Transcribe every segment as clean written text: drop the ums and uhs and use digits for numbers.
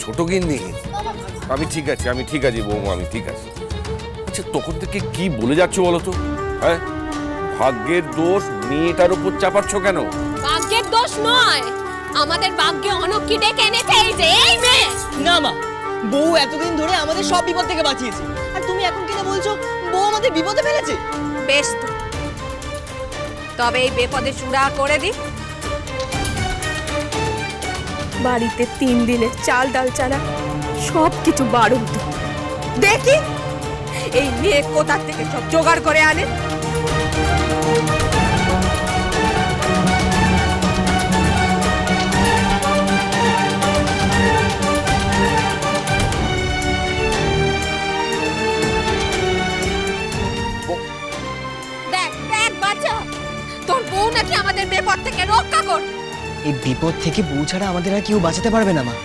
ছোট গিন্নি, আমি ঠিক আছি বৌমা, আমি ঠিক আছি। আচ্ছা, তখন থেকে কি বলে যাচ্ছ বলো তো? হ্যাঁ, ভাগ্যের দোষ মেয়েটার উপর চাপাচ্ছ কেন? ভাগ্যের দোষ নয়, আমাদের ভাগ্যে অনক্ষী ডেকে এনেছে এই মেয়ে। না মা, বউ এতদিন ধরে আমাদের সব বিপদ থেকে বাঁচিয়েছে, আর তুমি এখন কিনা বলছো বউ আমাদের বিপদে ফেলেছে? বেশ তো, তবে এই বিপদে চূড়া করে দি। বাড়িতে 3 দিনের চাল ডাল চালা সব কিছু বাড়ুন, দেখি এই মেয়ে কোথা থেকে সব জোগাড় করে আনে। দেখ দেখ বাচ্চা, তোর বউ নাকি আমাদের বিপদ থেকে রক্ষা কর। এই বিপদ থেকে বউ ছাড়া আমাদের আর কেউ বাঁচাতে পারবে না মা।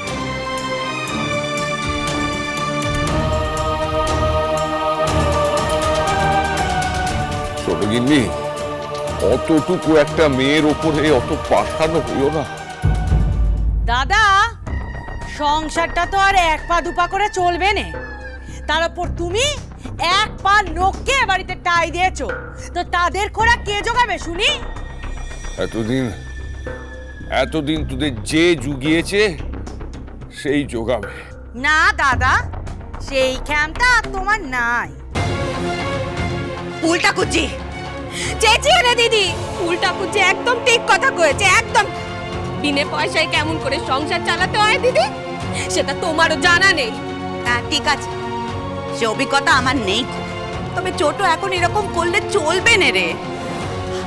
ছোট গিন্নি, অতটুকু একটা মেয়ের ওপরে অত পাঠানো হইও না। দাদা, সংসারটা তো আর 1 পা 2 পা করে চলবে না, তার উপর তুমি 1 পা লোককে বাড়িতে টাই দিয়েছো, তো তাদের খোরাক কে জোগাবে শুনি? এতদিন তোদের যে জুগিয়েছে সেই জোগাবে। না দাদা, সেই ক্ষমতা তোমার নাই। উল্টা কুচি চেঁচিয়ে রে দিদি, উল্টা কুচি একদম ঠিক কথা কয়েছে, একদম। বিনে পয়সায় কেমন করে সংসার চালাতে হয় দিদি, সেটা তোমারও জানা নেই। হ্যাঁ ঠিক আছে, সে অভিজ্ঞতা আমার নেই, তবে ছোট এখন এরকম করলে চলবে না রে।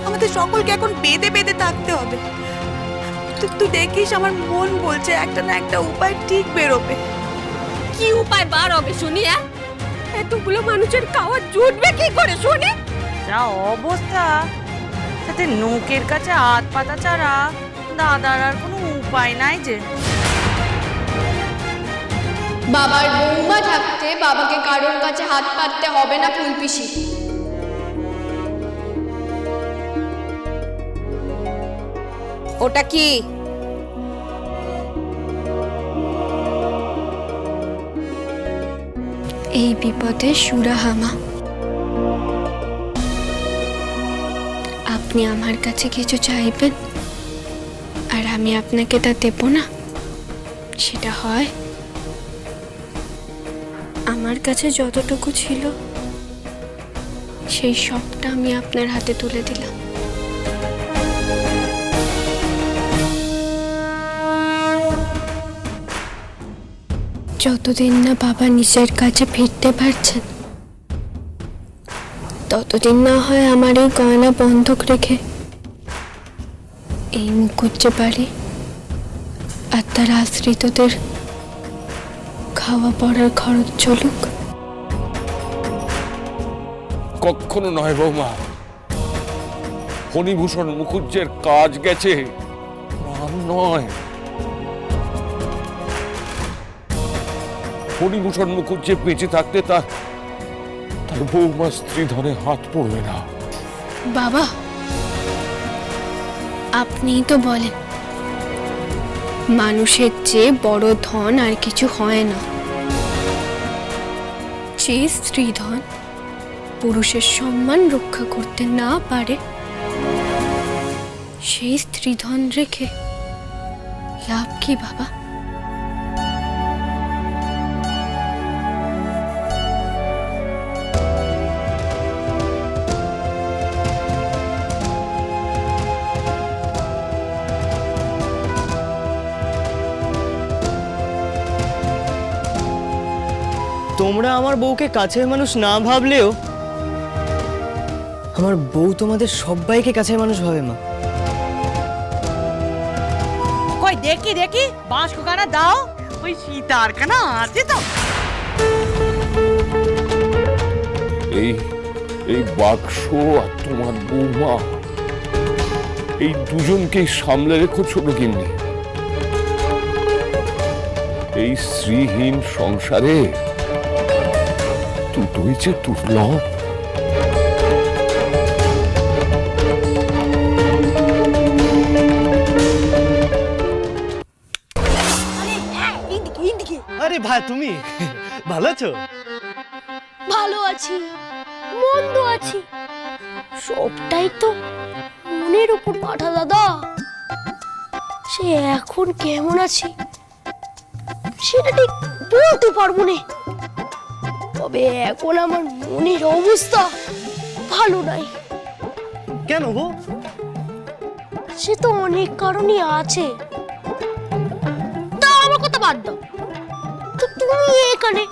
আমাদের সকলকে এখন বেঁধে বেঁধে থাকতে হবে। তুই দেখিস, আমার মন বলছে একটা না একটা উপায় ঠিক বেরোবে। কি উপায় বার হবে শুনি? এতগুলো মানুষের খাওয়া জুটবে কি করে শুনি? যা অবস্থা, তাতে নোকের কাছে হাত পাতা ছাড়া দাদার আর কোনো উপায় নাই যে। বাবার বৌমা থাকতে বাবাকে কারোর কাছে হাত পাততে হবে না ফুলপিসি। ওটা কি? এই বিপদে সুরাহামা, আপনি আমার কাছে কিছু চাইবেন আর আমি আপনাকে তা দেব না, সেটা হয়? আমার কাছে যতটুকু ছিল সেই সবটা আমি আপনার হাতে তুলে দিলাম। যতদিন না বাবা নিজের কাছে ফিরতে পারছেন, ততদিন না হয় আমার এই গয়না বন্ধক রেখে এই মুকুজ্জে বাড়ি আর তার আশ্রিতদের খাওয়া পড়ার খরচ চলুক। কখনো নয় বৌমা, ফণিভূষণ মুখুজ্জের কাজ গেছে, আর নয়। ফণিভূষণ মুখুজ্জে বেঁচে থাকতে তার বৌমা স্ত্রী ধরে হাত পড়বে না। বাবা, আপনিই তো বলেন মানুষের চেয়ে বড় ধন আর কিছু হয় না। যে স্ত্রী ধন পুরুষের সম্মান রক্ষা করতে না পারে, সেই স্ত্রী ধন রেখে লাভ কি বাবা? তোমরা আমার বউকে কাছের মানুষ না ভাবলেও আমার বউ তোমাদের সবাইকে কাছের মানুষ ভাবে মা। কই দেখি দেখি বাঁশ কোকানা দাও, ওই সীতার কানা আছে তো। এই বাক্স আর তোমার বৌমা, এই দুজনকেই সামলে রেখো ছোট গিন্নি। এই স্ত্রীহীন সংসারে দুটোই যে দুর্লভ। এইদিকে এইদিকে। আরে ভাই তুমি ভালো আছো? ভালো আছি, মন্দ আছি, সবটাই তো মনের উপর পাঠা দাদা। সে এখন কেমন আছে সেটা ঠিক বলতে পারবো না, তবে এখন আমার মনের অবস্থা ভালো নাই। কেন গো? সে তো অনেক কারণই আছে, তা আমার কথা বাদ দাও। তো তুমি এখানে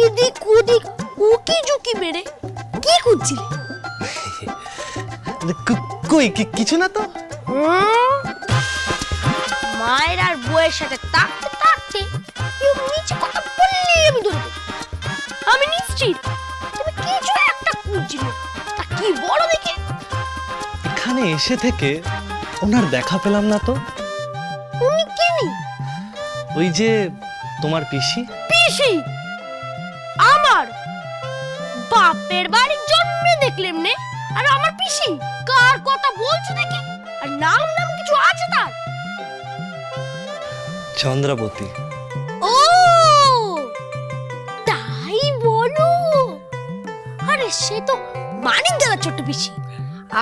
এদিক ওদিক উকি ঝুঁকি মেরে কি করছিলে? কই কিছু না তো। মায়ের আর বউয়ের সাথে থাকতে থাকতে কেউ নিচে কথা বললেই আমি ধরে দেব। আমি নিশ্চিত তুমি কিছু একটা খুঁজছিলে, তা কি বলো দেখি। এখানে এসে থেকে ওনার দেখা পেলাম না তো। উনি কেনি? ওই যে তোমার পিসি। পিসি? আমার বাপের বাড়ির জন্মে দেখলাম নে, আর আমার পিসি? কার কথা বলছো দেখি? আর নাম নাম কিছু আছে তার? চন্দ্রাবতী। ও তাই বলো? আরে সে তো মানিক দাদার ছোট পিসি,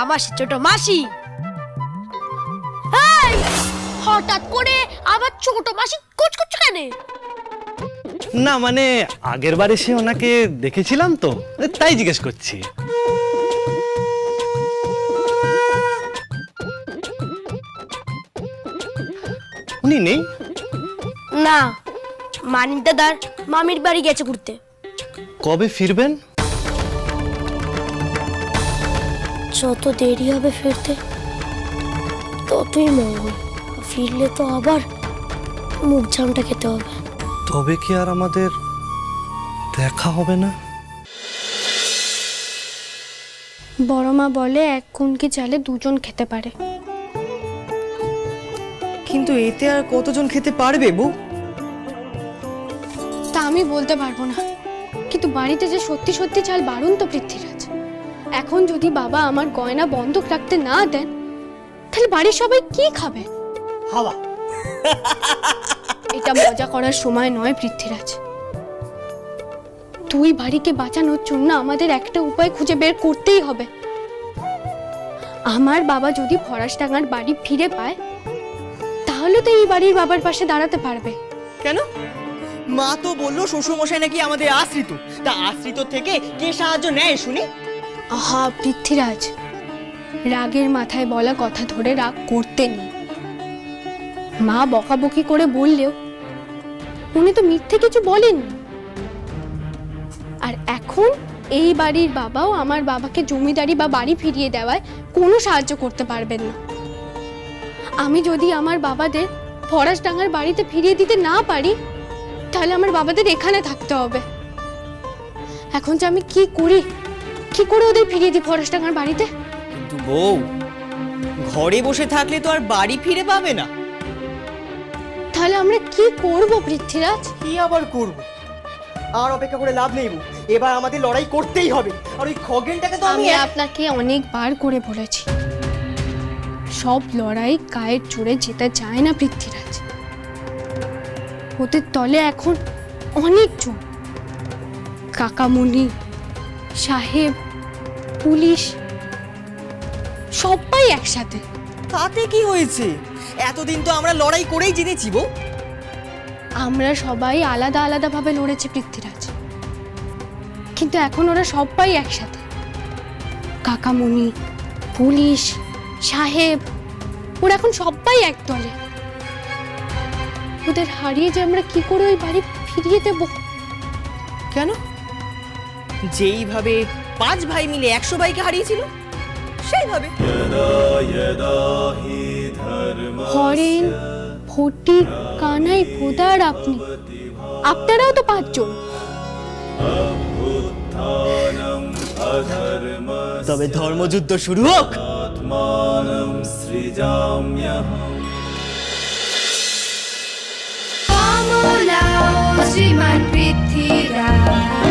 আমার সে ছোট মাসি। এই, হঠাৎ করে আবার ছোট মাসি কোচ করছো কেন? না মানে আগের বার এসে ওনাকে দেখেছিলাম তো, তাই জিজ্ঞেস করছি। উনি নেই? না, মানিক দাদার মামির বাড়ি গেছে ঘুরতে। কবে ফিরবেন? যত দেরি হবে ফিরতে ততই মঙ্গল। ফিরলে তো আবার মুখ জামটা খেতে হবে। তবে কি আর আমাদের দেখা হবে না? বড় মা বলে এক কুনকি চালে দুজন খেতে পারে। কিন্তু এতে আর কতজন খেতে পারবে বউ? তা আমি বলতে পারবো না, কিন্তু বাড়িতে যে সত্যি সত্যি চাল বারণ তো পৃথ্বীরাজ। এখন যদি বাবা আমার গয়না বন্ধক রাখতে না দেন, তাহলে বাড়ির সবাই কি খাবে? হাওয়া। এটা মজা করার সময় নয় পৃথ্বীরাজ। দুই বাড়িকে বাঁচানোর জন্য আমাদের একটা উপায় খুঁজে বের করতেই হবে। আমার বাবা যদি ফরাসডাঙ্গার বাড়ি ফিরে পায়, তাহলে তো এই বাড়ির বাবার পাশে দাঁড়াতে পারবে। কেন? মা তো বললো শ্বশুরমশাই নাকি আমাদের আশ্রিত, তা আশ্রিত থেকে কে সাহায্য নেয় শুনি? আহা পৃথ্বীরাজ, রাগের মাথায় বলা কথা ধরে রাগ করতে নেই। মা বকাবকি করে বললেও উনি তো মিথ্যে কিছু বলেননি। আর এখন এই বাড়ির বাবাও আমার বাবাকে জমিদারি বা বাড়ি ফিরিয়ে দেওয়ায় কোনো সাহায্য করতে পারবেন না। আমি যদি আমার বাবাদের ফরাসডাঙ্গার বাড়িতে ফিরিয়ে দিতে না পারি, তাহলে আমার বাবাদের এখানে থাকতে হবে। এখন যে আমি কি করি, কি করে ওদের ফিরিয়ে দিই ফরাসডাঙ্গার বাড়িতে? কিন্তু বউ, ঘরে বসে থাকলে তো আর বাড়ি ফিরে পাবে না। তাহলে আমরা কি করব পৃথ্বীরাজ? কি আবার করব? আর অপেক্ষা করে লাভ নেই বউ, এবার আমাদের লড়াই করতেই হবে। আর ওই খগেনটাকে তো আমি আপনাকে অনেকবার করে বলেছি, সব লড়াই গায়ের জোরে যেতে চায় না পৃথ্বীরাজ। ওদের দলে এখন অনেকজন, কাকামুনি, সাহেব, পুলিশ, সবাই একসাথে। তাতে কি হয়েছে? এতদিন তো আমরা লড়াই করেই জিতেছি বউ। আমরা সবাই আলাদা আলাদা ভাবে লড়েছি পৃথ্বীরাজ, কিন্তু এখন ওরা সবাই একসাথে। কাকামুনি, পুলিশ, সাহেব, ওরা এখন সবাই এক দলে। ওদের হারিয়ে যে আমরা কি করে ওই বাড়ি ফিরিয়ে দেব? কেন? যেইভাবে 5 ভাই মিলে 100 ভাইকে হারিয়েছিল সেইভাবে। হরেন, ফটিক, কানাই, পোদার, আপনি, আপনারাও তো 5 জন। তবে ধর্মযুদ্ধ শুরু হোক। শ্রীমান পৃথ্বীরাজ